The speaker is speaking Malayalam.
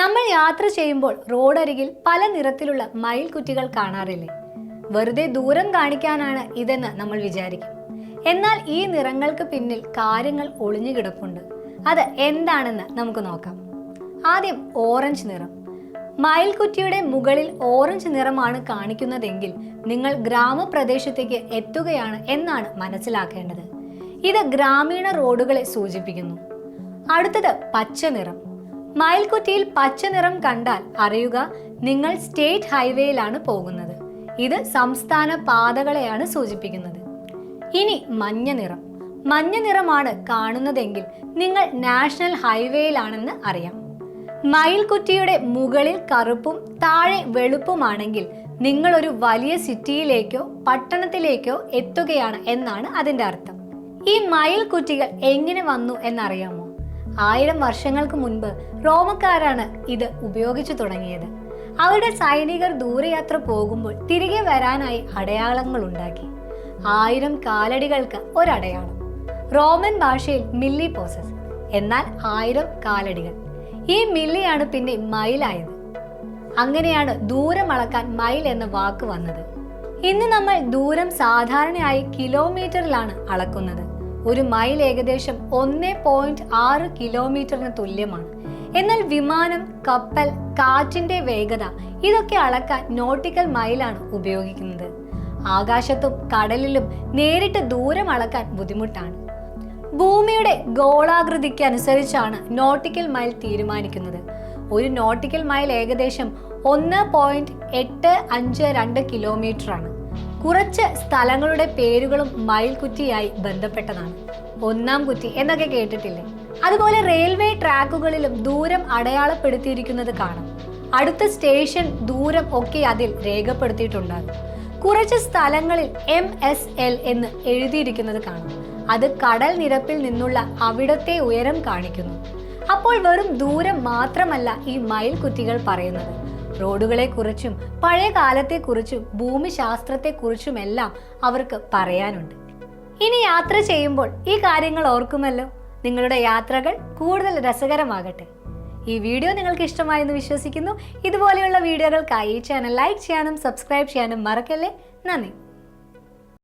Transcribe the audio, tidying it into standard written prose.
നമ്മൾ യാത്ര ചെയ്യുമ്പോൾ റോഡരികിൽ പല നിറത്തിലുള്ള മയിൽക്കുറ്റികൾ കാണാറില്ലേ? വെറുതെ ദൂരം കാണിക്കാനാണ് ഇതെന്ന് നമ്മൾ വിചാരിക്കും. എന്നാൽ ഈ നിറങ്ങൾക്ക് പിന്നിൽ കാര്യങ്ങൾ ഒളിഞ്ഞു കിടപ്പുണ്ട്. അത് എന്താണെന്ന് നമുക്ക് നോക്കാം. ആദ്യം ഓറഞ്ച് നിറം. മയിൽക്കുറ്റിയുടെ മുകളിൽ ഓറഞ്ച് നിറമാണ് കാണിക്കുന്നതെങ്കിൽ നിങ്ങൾ ഗ്രാമപ്രദേശത്തേക്ക് എത്തുകയാണ് എന്നാണ് മനസ്സിലാക്കേണ്ടത്. ഇത് ഗ്രാമീണ റോഡുകളെ സൂചിപ്പിക്കുന്നു. അടുത്തത് പച്ച നിറം. മയിൽക്കുറ്റിയിൽ പച്ച നിറം കണ്ടാൽ അറിയുക നിങ്ങൾ സ്റ്റേറ്റ് ഹൈവേയിലാണ് പോകുന്നത്. ഇത് സംസ്ഥാന പാതകളെയാണ് സൂചിപ്പിക്കുന്നത്. ഇനി മഞ്ഞ നിറം. മഞ്ഞ നിറമാണ് കാണുന്നതെങ്കിൽ നിങ്ങൾ നാഷണൽ ഹൈവേയിലാണെന്ന് അറിയാം. മയിൽക്കുറ്റിയുടെ മുകളിൽ കറുപ്പും താഴെ വെളുപ്പുമാണെങ്കിൽ നിങ്ങൾ ഒരു വലിയ സിറ്റിയിലേക്കോ പട്ടണത്തിലേക്കോ എത്തുകയാണ് എന്നാണ് അതിൻ്റെ അർത്ഥം. ഈ മയിൽക്കുറ്റികൾ എങ്ങനെ വന്നു എന്നറിയാമോ? 1000 വർഷങ്ങൾക്ക് മുൻപ് റോമക്കാരാണ് ഇത് ഉപയോഗിച്ചു തുടങ്ങിയത്. അവരുടെ സൈനികർ ദൂരയാത്ര പോകുമ്പോൾ തിരികെ വരാനായി അടയാളങ്ങൾ ഉണ്ടാക്കി. 1000 കാലടികൾക്ക് ഒരടയാളം. റോമൻ ഭാഷയിൽ മില്ലി പോസസ്, എന്നാൽ 1000 കാലടികൾ. ഈ മില്ലിയാണ് പിന്നെ മൈലായത്. അങ്ങനെയാണ് ദൂരം അളക്കാൻ മൈൽ എന്ന വാക്ക് വന്നത്. ഇന്ന് നമ്മൾ ദൂരം സാധാരണയായി കിലോമീറ്ററിലാണ് അളക്കുന്നത്. ഒരു മൈൽ ഏകദേശം 1.6 കിലോമീറ്ററിന് തുല്യമാണ്. എന്നാൽ വിമാനം, കപ്പൽ, കാറ്റിന്റെ വേഗത ഇതൊക്കെ അളക്കാൻ നോട്ടിക്കൽ മൈലാണ് ഉപയോഗിക്കുന്നത്. ആകാശത്തും കടലിലും നേരിട്ട് ദൂരം അളക്കാൻ ബുദ്ധിമുട്ടാണ്. ഭൂമിയുടെ ഗോളാകൃതിക്ക് അനുസരിച്ചാണ് നോട്ടിക്കൽ മൈൽ തീരുമാനിക്കുന്നത്. ഒരു നോട്ടിക്കൽ മൈൽ ഏകദേശം 1.852 കിലോമീറ്റർ ആണ്. കുറച്ച് സ്ഥലങ്ങളുടെ പേരുകളും മയിൽക്കുറ്റിയായി ബന്ധപ്പെട്ടതാണ്. 1-ാം കുറ്റി എന്നൊക്കെ കേട്ടിട്ടില്ലേ? അതുപോലെ റെയിൽവേ ട്രാക്കുകളിലും ദൂരം അടയാളപ്പെടുത്തിയിരിക്കുന്നത് കാണാം. അടുത്ത സ്റ്റേഷൻ ദൂരം ഒക്കെ അതിൽ രേഖപ്പെടുത്തിയിട്ടുണ്ടാകും. കുറച്ച് സ്ഥലങ്ങളിൽ MSL എന്ന് എഴുതിയിരിക്കുന്നത് കാണാം. അത് കടൽ നിരപ്പിൽ നിന്നുള്ള അവിടത്തെ ഉയരം കാണിക്കുന്നു. അപ്പോൾ വെറും ദൂരം മാത്രമല്ല ഈ മയിൽക്കുറ്റികൾ പറയുന്നത്. റോഡുകളെക്കുറിച്ചും പഴയ കാലത്തെക്കുറിച്ചും ഭൂമിശാസ്ത്രത്തെക്കുറിച്ചുമെല്ലാം അവർക്ക് പറയാനുണ്ട്. ഇനി യാത്ര ചെയ്യുമ്പോൾ ഈ കാര്യങ്ങൾ ഓർക്കുമല്ലോ. നിങ്ങളുടെ യാത്രകൾ കൂടുതൽ രസകരമാകട്ടെ. ഈ വീഡിയോ നിങ്ങൾക്ക് ഇഷ്ടമായെന്ന് വിശ്വസിക്കുന്നു. ഇതുപോലെയുള്ള വീഡിയോകൾക്കായി ഈ ചാനൽ ലൈക്ക് ചെയ്യാനും സബ്സ്ക്രൈബ് ചെയ്യാനും മറക്കല്ലേ. നന്ദി.